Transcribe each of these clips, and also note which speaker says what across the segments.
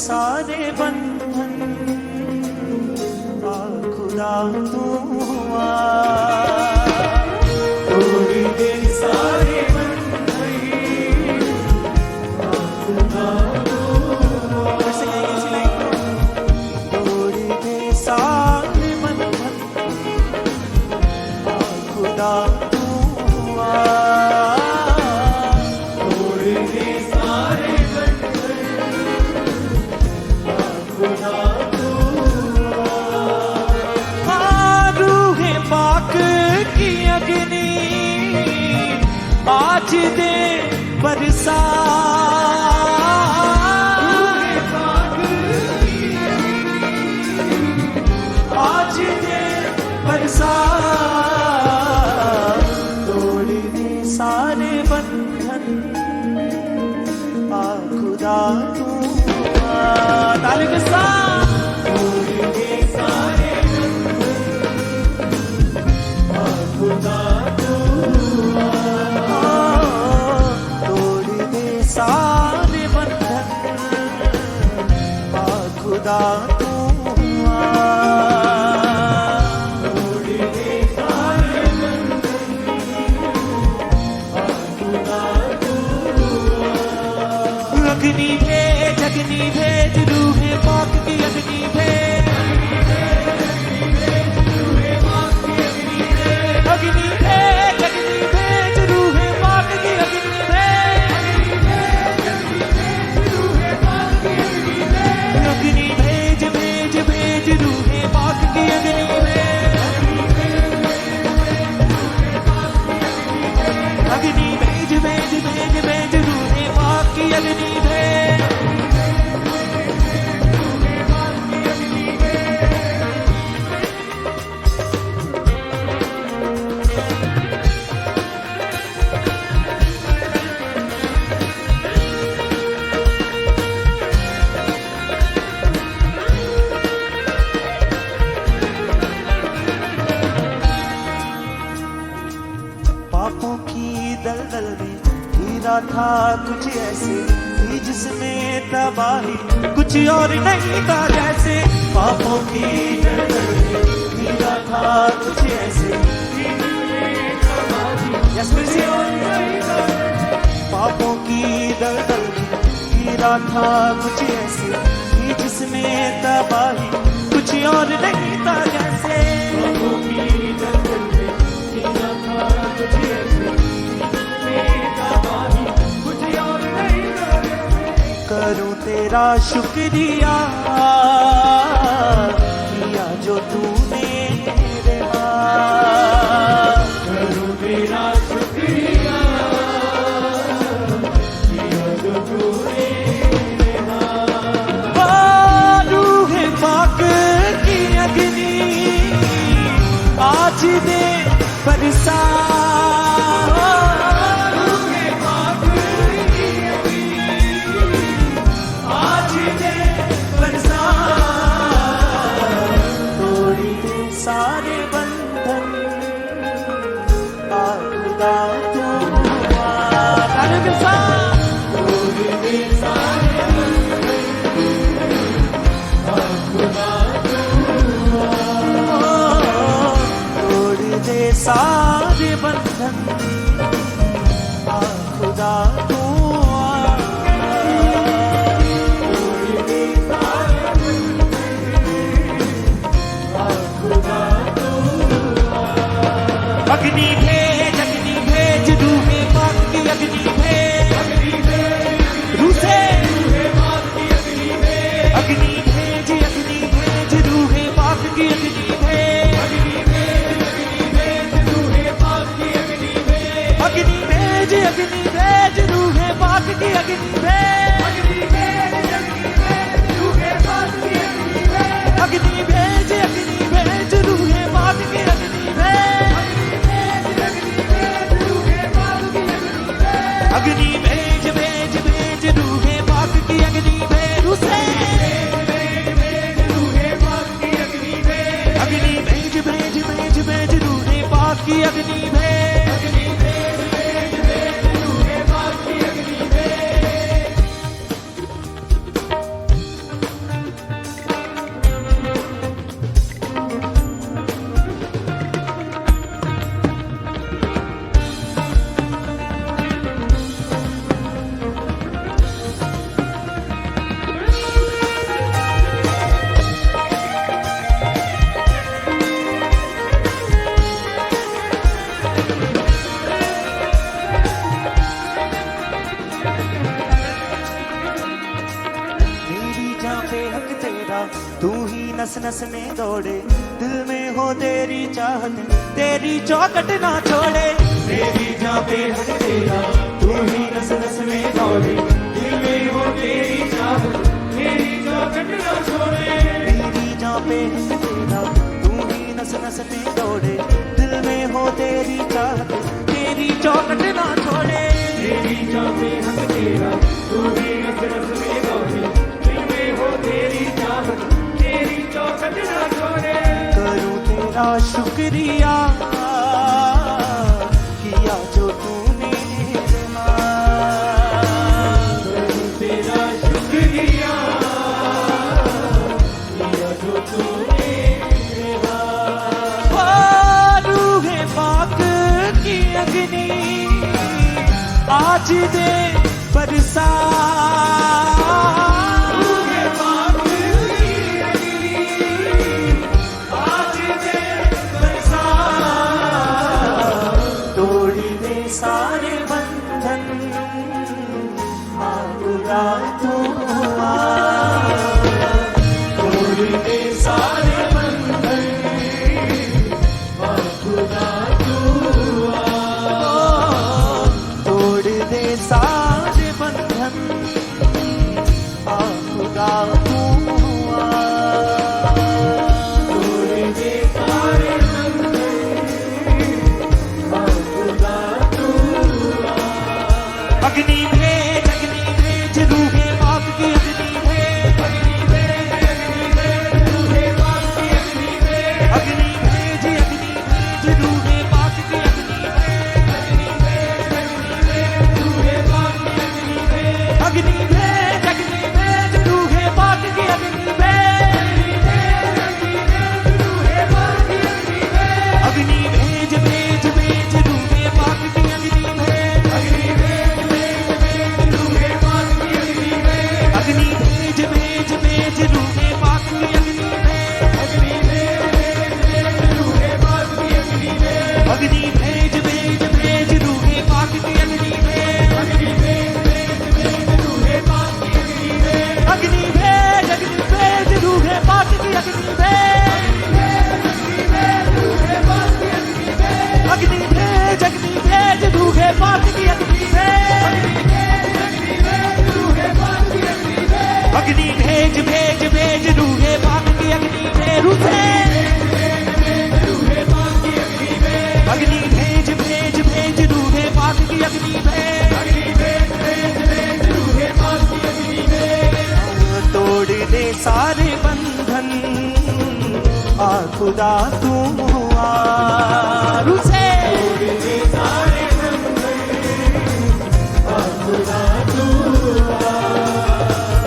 Speaker 1: सारे बंधन, आ खुदा तू आ, तोड़ दे सारे बंधन, आ खुदा तू आ। कैसे कहेंगे इसी लाइन को? तोड़ दे सारे बंधन, आ खुदा तू आ, तोड़ दे सारे आज दे बरसा, आज दे बरसा, तोड़ दे सारे बंधन, आ खुदा तू आ। ताली के साथ तोड़ दे सारे बंधन, आ खुदा तू आ, सारे बंधन, आ खुदा तू आ, तोड़ दे सारे बंधन, आ खुदा तू आ। अग्नि भेज रूहे पाक की अग्नि भेज, अग्नि भेज रूहे पाक की अग्नि भेज, अग्नि भेज रूहे पाक की अग्नि भेज, अग्नि भेज रूहे पाक की अग्नि भेज। पापों की दलदल में हीरा था कुछ ऐसे थी जिसमें तबाही, कुछ और नहीं था जैसे। पापों की दलदल में हीरा था कुछ ऐसे, पापों की दलदल में हीरा था कुछ ऐसे थी जिसमें तबाही, कुछ और नहीं था जैसे। पापों की दलदल में हीरा था कुछ ऐसे, करूं तेरा शुक्रिया किया जो तूने मेरे, करूं तेरा शुक्रिया किया जो तूने मेरे। रूहे पाक की अग्नि आज दे बरसा, तोड़ दे बेहक तेरा, तू ही नस नस में दौड़े, दिल में हो तेरी चाहत, तेरी चौकट ना छोड़े। मेरी जान बेहक तेरा, तू ही नस नस में दौड़े, दिल में हो तेरी चाहत, तेरी चौकट ना छोड़े। मेरी जान बेहक तेरा, तू ही नस नस में दौड़े, दिल में हो तेरी चाहत, तेरी चौकट ना छोड़े। मेरी जान बेहक तेरा, तू ही नस नस में दौड़े, दिल में हो तेरी चाहत, तेरी चौकट ना छोड़े। करूं तेरा शुक्रिया किया जो तूने मेरे मां, करूं तेरा शुक्रिया किया जो तूने मेरे मां। रूहे पाक की अग्नि आज दे बरसा, रूहे पाक की अग्नि आज दे बरसा, तोड़ दे सारे बंधन आगुरा तू आ, तोड़ दे सारे बंधन आगुरा तू आ, तोड़ दे सारे बंधन आगुरा तू आ, तोड़ दे सारे अग्नि भेज रूहे पाक की अग्नि भेज, रूहे पाक की अग्नि भेज, अग्नि भेज रूहे पाक की अग्नि भेज, रूहे पाक की अग्नि भेज, अग्नि भेज रूहे पाक की अग्नि भेज, रूहे पाक की अग्नि भेज, अग्नि भेज रूहे पाक की अग्नि भेज, अग्नि अग्नि भेज रूहे पाक की अग्नि भेज, अग्नि रूहे पाक की अग्नि भेज, अग्नि भेज रूहे पाक की अग्नि भेज, अग्नि रूहे पाक की अग्नि भेज, अग्नि भेज रूहे पाक की अग्नि भेज, अग्नि भेज रूहे पाक की अग्नि भेज, अग्नि भेज रूहे पाक की अग्नि भेज, रुसे अग्नि भेज रूहे पाक की अग्नि भेज, रूहे पाक की अग्नि भेज, तोड़ दे सारे बंधन आ खुदा तू आ, रुसे तोड़ दे सारे बंधन आ खुदा तू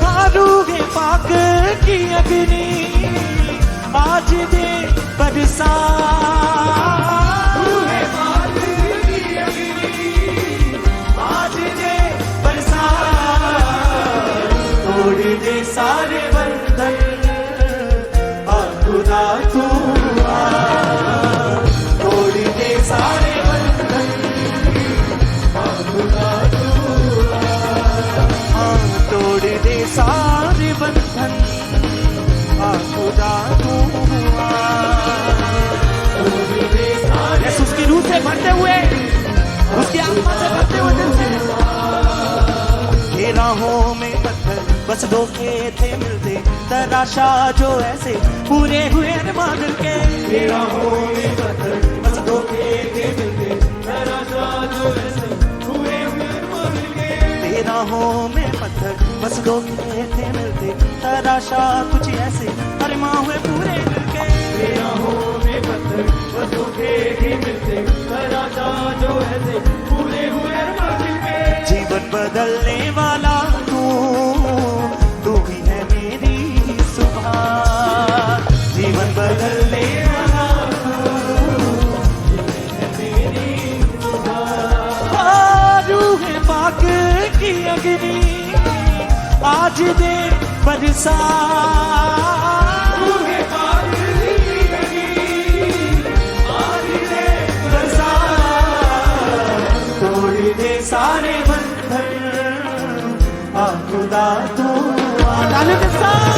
Speaker 1: आ, रूहे पाक की अग्नि आज दे बरसा, रूहे पाक की अग्नि आज दे बरसा, तोड़ दे सारे बंधन आ खुदा तू आ, तोड़ दे सारे बंधन आ खुदा तू आ, तोड़ दे सारे बंधन आ खुदा तू आ, यीशु उसकी रूह से भरते हुए, उसकी आत्मा से भरते हुए दिल से, राहों में पत्थर बस धोखे थे मिलते, तराशा जो ऐसे पूरे हुए अरमान के, राहों में पत्थर बस धोखे थे मिलते, तराशा जो ऐसे पूरे हुए अरमान के, राहों में पत्थर बस धोखे थे मिलते, तराशा कुछ ऐसे अरमान हुए पूरे मिलके, राहों में पत्थर बस धोखे थे मिलते, तराशा जो ऐसे पूरे हुए अरमान के, जीवन बदलने वाला तू ही है मेरी सुबह, जीवन बदलने वाला तू है मेरी सुबह, रूहे पाक की अग्नि आज दे बरसा, रूहे पाक की अग्नि आज दे बरसा, तोड़ दे सारे बंधन आ खुदा तू आ, तालियों के साथ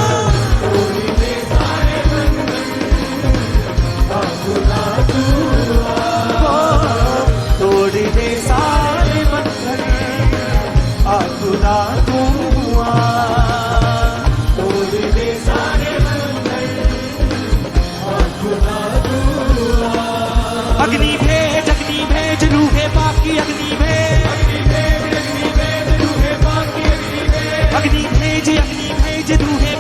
Speaker 1: तोड़ दे सारे बंधन आ खुदा तू आ तोड़ दे सारे बंधन आ खुदा तू आ अग्नि भेज रूहे बाकी अग्नि भेज रूहे